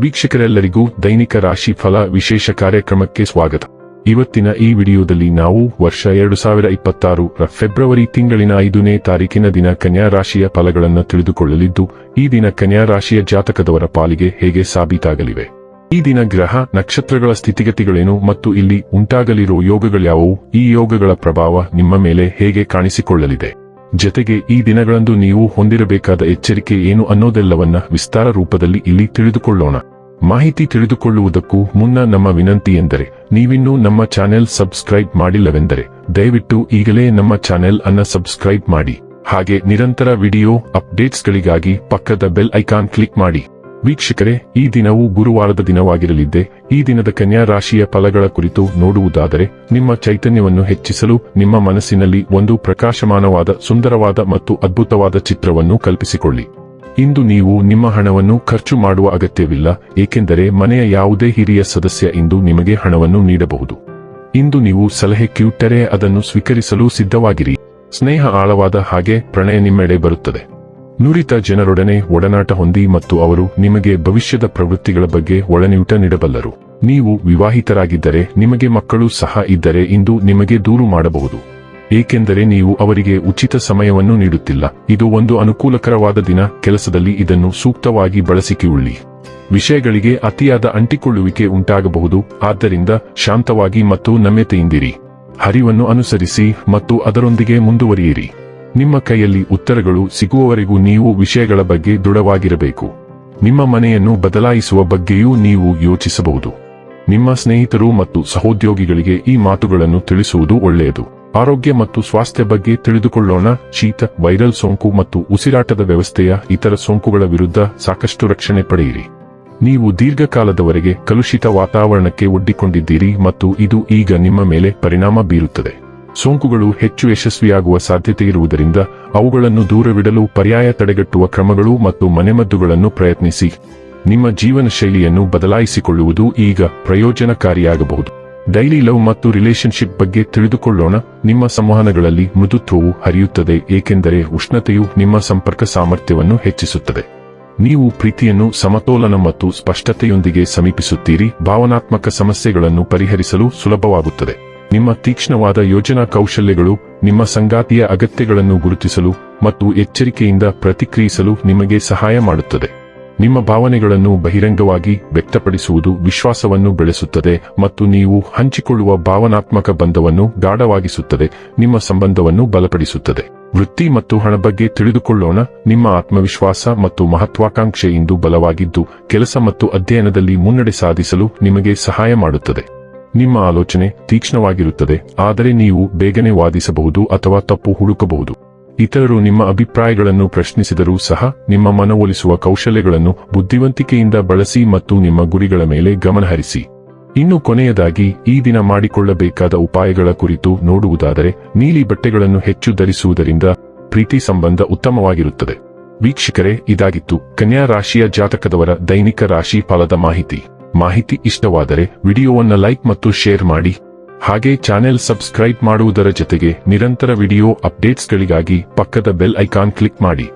ವೀಕ್ಷಕರೆಲ್ಲರಿಗೂ ದೈನಿಕ ರಾಶಿ ಫಲ ವಿಶೇಷ ಕಾರ್ಯಕ್ರಮಕ್ಕೆ ಸ್ವಾಗತ. ಇವತ್ತಿನ ಈ ವಿಡಿಯೋದಲ್ಲಿ ನಾವು ವರ್ಷ 2026 ರ ಫೆಬ್ರವರಿ ತಿಂಗಳಿನ 5ನೇ ತಾರೀಕಿನ ದಿನ ಕನ್ಯಾ ರಾಶಿಯ ಫಲಗಳನ್ನು ತಿಳಿದುಕೊಳ್ಳಲಿದ್ದು, ಈ ದಿನ ಕನ್ಯಾ ರಾಶಿಯ ಜಾತಕದವರ ಪಾಲಿಗೆ ಹೇಗೆ ಸಾಬೀತಾಗಲಿವೆ, ಈ ದಿನ ಗ್ರಹ ನಕ್ಷತ್ರಗಳ ಸ್ಥಿತಿಗತಿಗಳೇನು ಮತ್ತು ಇಲ್ಲಿ ಉಂಟಾಗಲಿರೋ ಯೋಗಗಳ್ಯಾವುವು, ಈ ಯೋಗಗಳ ಪ್ರಭಾವ ನಿಮ್ಮ ಮೇಲೆ ಹೇಗೆ ಕಾಣಿಸಿಕೊಳ್ಳಲಿದೆ, ಜತೆಗೆ ಈ ದಿನಗಳಂದು ನೀವು ಹೊಂದಿರಬೇಕಾದ ಎಚ್ಚರಿಕೆ ಏನು ಅನ್ನೋದೆಲ್ಲವನ್ನ ವಿಸ್ತಾರ ರೂಪದಲ್ಲಿ ಇಲ್ಲಿ ತಿಳಿದುಕೊಳ್ಳೋಣ. ಮಾಹಿತಿ ತಿಳಿದುಕೊಳ್ಳುವುದಕ್ಕೂ ಮುನ್ನ ನಮ್ಮ ವಿನಂತಿ ಎಂದರೆ, ನೀವಿನ್ನೂ ನಮ್ಮ ಚಾನೆಲ್ ಸಬ್ಸ್ಕ್ರೈಬ್ ಮಾಡಿಲ್ಲವೆಂದರೆ ದಯವಿಟ್ಟು ಈಗಲೇ ನಮ್ಮ ಚಾನೆಲ್ ಅನ್ನ ಸಬ್ಸ್ಕ್ರೈಬ್ ಮಾಡಿ. ಹಾಗೆ ನಿರಂತರ ವಿಡಿಯೋ ಅಪ್ಡೇಟ್ಸ್ಗಳಿಗಾಗಿ ಪಕ್ಕದ ಬೆಲ್ ಐಕಾನ್ ಕ್ಲಿಕ್ ಮಾಡಿ. ವೀಕ್ಷಕರೇ, ಈ ದಿನವು ಗುರುವಾರದ ದಿನವಾಗಿರಲಿದ್ದೆ. ಈ ದಿನದ ಕನ್ಯಾ ರಾಶಿಯ ಫಲಗಳ ಕುರಿತು ನೋಡುವುದಾದರೆ, ನಿಮ್ಮ ಚೈತನ್ಯವನ್ನು ಹೆಚ್ಚಿಸಲು ನಿಮ್ಮ ಮನಸ್ಸಿನಲ್ಲಿ ಒಂದು ಪ್ರಕಾಶಮಾನವಾದ, ಸುಂದರವಾದ ಮತ್ತು ಅದ್ಭುತವಾದ ಚಿತ್ರವನ್ನು ಕಲ್ಪಿಸಿಕೊಳ್ಳಿ. ಇಂದು ನೀವು ನಿಮ್ಮ ಹಣವನ್ನು ಖರ್ಚು ಮಾಡುವ ಅಗತ್ಯವಿಲ್ಲ, ಏಕೆಂದರೆ ಮನೆಯ ಯಾವುದೇ ಹಿರಿಯ ಸದಸ್ಯ ಇಂದು ನಿಮಗೆ ಹಣವನ್ನು ನೀಡಬಹುದು. ಇಂದು ನೀವು ಸಲಹೆ ಕೇಳಿದರೆ ಅದನ್ನು ಸ್ವೀಕರಿಸಲು ಸಿದ್ಧವಾಗಿರಿ. ಸ್ನೇಹ ಆಳವಾದ ಹಾಗೆ ಪ್ರಣಯ ನಿಮ್ಮೆಡೆ ಬರುತ್ತದೆ. ನುರಿತ ಜನರೊಡನೆ ಒಡನಾಟ ಹೊಂದಿ ಮತ್ತು ಅವರು ನಿಮಗೆ ಭವಿಷ್ಯದ ಪ್ರವೃತ್ತಿಗಳ ಬಗ್ಗೆ ಒಳನೋಟ ನೀಡಬಲ್ಲರು. ನೀವು ವಿವಾಹಿತರಾಗಿದ್ದರೆ, ನಿಮಗೆ ಮಕ್ಕಳು ಸಹ ಇದ್ದರೆ ಇಂದು ನಿಮಗೆ ದೂರು ಮಾಡಬಹುದು, ಏಕೆಂದರೆ ನೀವು ಅವರಿಗೆ ಉಚಿತ ಸಮಯವನ್ನು ನೀಡುತ್ತಿಲ್ಲ. ಇದು ಒಂದು ಅನುಕೂಲಕರವಾದ ದಿನ. ಕೆಲಸದಲ್ಲಿ ಇದನ್ನು ಸೂಕ್ತವಾಗಿ ಬಳಸಿಕೊಳ್ಳಿ. ವಿಷಯಗಳಿಗೆ ಅತಿಯಾದ ಅಂಟಿಕೊಳ್ಳುವಿಕೆ ಉಂಟಾಗಬಹುದು, ಆದ್ದರಿಂದ ಶಾಂತವಾಗಿ ಮತ್ತು ನಮ್ಯತೆಯಿಂದಿರಿ. ಹರಿವನ್ನು ಅನುಸರಿಸಿ ಮತ್ತು ಅದರೊಂದಿಗೆ ಮುಂದುವರಿಯಿರಿ. ನಿಮ್ಮ ಕೈಯಲ್ಲಿ ಉತ್ತರಗಳು ಸಿಗುವವರೆಗೂ ನೀವು ವಿಷಯಗಳ ಬಗ್ಗೆ ದೃಢವಾಗಿರಬೇಕು. ನಿಮ್ಮ ಮನೆಯನ್ನು ಬದಲಾಯಿಸುವ ಬಗ್ಗೆಯೂ ನೀವು ಯೋಚಿಸಬಹುದು. ನಿಮ್ಮ ಸ್ನೇಹಿತರು ಮತ್ತು ಸಹೋದ್ಯೋಗಿಗಳಿಗೆ ಈ ಮಾತುಗಳನ್ನು ತಿಳಿಸುವುದು ಒಳ್ಳೆಯದು. ಆರೋಗ್ಯ ಮತ್ತು ಸ್ವಾಸ್ಥ್ಯ ಬಗ್ಗೆ ತಿಳಿದುಕೊಳ್ಳೋಣ. ಶೀತ, ವೈರಲ್ ಸೋಂಕು ಮತ್ತು ಉಸಿರಾಟದ ವ್ಯವಸ್ಥೆಯ ಇತರ ಸೋಂಕುಗಳ ವಿರುದ್ಧ ಸಾಕಷ್ಟು ರಕ್ಷಣೆ ಪಡೆಯಿರಿ. ನೀವು ದೀರ್ಘಕಾಲದವರೆಗೆ ಕಲುಷಿತ ವಾತಾವರಣಕ್ಕೆ ಒಡ್ಡಿಕೊಂಡಿದ್ದೀರಿ ಮತ್ತು ಇದು ಈಗ ನಿಮ್ಮ ಮೇಲೆ ಪರಿಣಾಮ ಬೀರುತ್ತದೆ. ಸೋಂಕುಗಳು ಹೆಚ್ಚು ಯಶಸ್ವಿಯಾಗುವ ಸಾಧ್ಯತೆಯಿರುವುದರಿಂದ ಅವುಗಳನ್ನು ದೂರವಿಡಲು ಪರ್ಯಾಯ ತಡೆಗಟ್ಟುವ ಕ್ರಮಗಳು ಮತ್ತು ಮನೆಮದ್ದುಗಳನ್ನು ಪ್ರಯತ್ನಿಸಿ. ನಿಮ್ಮ ಜೀವನ ಶೈಲಿಯನ್ನು ಬದಲಾಯಿಸಿಕೊಳ್ಳುವುದು ಈಗ ಪ್ರಯೋಜನಕಾರಿಯಾಗಬಹುದು. ಡೈಲಿ ಲವ್ ಮತ್ತು ರಿಲೇಶನ್ಶಿಪ್ ಬಗ್ಗೆ ತಿಳಿದುಕೊಳ್ಳೋಣ. ನಿಮ್ಮ ಸಂವಹನಗಳಲ್ಲಿ ಮೃದುತ್ವವು ಹರಿಯುತ್ತದೆ, ಏಕೆಂದರೆ ಉಷ್ಣತೆಯು ನಿಮ್ಮ ಸಂಪರ್ಕ ಸಾಮರ್ಥ್ಯವನ್ನು ಹೆಚ್ಚಿಸುತ್ತದೆ. ನೀವು ಪ್ರೀತಿಯನ್ನು ಸಮತೋಲನ ಮತ್ತು ಸ್ಪಷ್ಟತೆಯೊಂದಿಗೆ ಸಮೀಪಿಸುತ್ತೀರಿ. ಭಾವನಾತ್ಮಕ ಸಮಸ್ಯೆಗಳನ್ನು ಪರಿಹರಿಸಲು ಸುಲಭವಾಗುತ್ತದೆ. ನಿಮ್ಮ ತೀಕ್ಷ್ಣವಾದ ಯೋಜನಾ ಕೌಶಲ್ಯಗಳು ನಿಮ್ಮ ಸಂಗಾತಿಯ ಅಗತ್ಯಗಳನ್ನು ಗುರುತಿಸಲು ಮತ್ತು ಎಚ್ಚರಿಕೆಯಿಂದ ಪ್ರತಿಕ್ರಿಯಿಸಲು ನಿಮಗೆ ಸಹಾಯ ಮಾಡುತ್ತದೆ. ನಿಮ್ಮ ಭಾವನೆಗಳನ್ನು ಬಹಿರಂಗವಾಗಿ ವ್ಯಕ್ತಪಡಿಸುವುದು ವಿಶ್ವಾಸವನ್ನು ಬೆಳೆಸುತ್ತದೆ ಮತ್ತು ನೀವು ಹಂಚಿಕೊಳ್ಳುವ ಭಾವನಾತ್ಮಕ ಬಂಧವನ್ನು ಗಾಢವಾಗಿಸುತ್ತದೆ, ನಿಮ್ಮ ಸಂಬಂಧವನ್ನು ಬಲಪಡಿಸುತ್ತದೆ. ವೃತ್ತಿ ಮತ್ತು ಹಣ ಬಗ್ಗೆ ತಿಳಿದುಕೊಳ್ಳೋಣ. ನಿಮ್ಮ ಆತ್ಮವಿಶ್ವಾಸ ಮತ್ತು ಮಹತ್ವಾಕಾಂಕ್ಷೆ ಇಂದು ಬಲವಾಗಿದ್ದು, ಕೆಲಸ ಮತ್ತು ಅಧ್ಯಯನದಲ್ಲಿ ಮುನ್ನಡೆ ಸಾಧಿಸಲು ನಿಮಗೆ ಸಹಾಯ ಮಾಡುತ್ತದೆ. ನಿಮ್ಮ ಆಲೋಚನೆ ತೀಕ್ಷ್ಣವಾಗಿರುತ್ತದೆ, ಆದರೆ ನೀವು ಬೇಗನೆ ವಾದಿಸಬಹುದು ಅಥವಾ ತಪ್ಪು ಹುಡುಕಬಹುದು. ಇತರರು ನಿಮ್ಮ ಅಭಿಪ್ರಾಯಗಳನ್ನು ಪ್ರಶ್ನಿಸಿದರೂ ಸಹ ನಿಮ್ಮ ಮನವೊಲಿಸುವ ಕೌಶಲ್ಯಗಳನ್ನು ಬುದ್ಧಿವಂತಿಕೆಯಿಂದ ಬಳಸಿ ಮತ್ತು ನಿಮ್ಮ ಗುರಿಗಳ ಮೇಲೆ ಗಮನಹರಿಸಿ. ಇನ್ನು ಕೊನೆಯದಾಗಿ, ಈ ದಿನ ಮಾಡಿಕೊಳ್ಳಬೇಕಾದ ಉಪಾಯಗಳ ಕುರಿತು ನೋಡುವುದಾದರೆ, ನೀಲಿ ಬಟ್ಟೆಗಳನ್ನು ಹೆಚ್ಚು ಧರಿಸುವುದರಿಂದ ಪ್ರೀತಿ ಸಂಬಂಧ ಉತ್ತಮವಾಗಿರುತ್ತದೆ. ವೀಕ್ಷಕರೇ, ಇದಾಗಿತ್ತು ಕನ್ಯಾ ರಾಶಿಯ ಜಾತಕದವರ ದೈನಿಕ ರಾಶಿ ಫಲದ ಮಾಹಿತಿ ಇಷ್ಟವಾದರೆ ವಿಡಿಯೋವನ್ನು ಲೈಕ್ ಮತ್ತು ಶೇರ್ ಮಾಡಿ. ಹಾಗೆ ಚಾನೆಲ್ ಸಬ್ಸ್ಕ್ರೈಬ್ ಮಾಡುವುದರ ಜೊತೆಗೆ ನಿರಂತರ ವಿಡಿಯೋ ಅಪ್ಡೇಟ್ಸ್ಗಳಿಗಾಗಿ ಪಕ್ಕದ ಬೆಲ್ ಐಕಾನ್ ಕ್ಲಿಕ್ ಮಾಡಿ.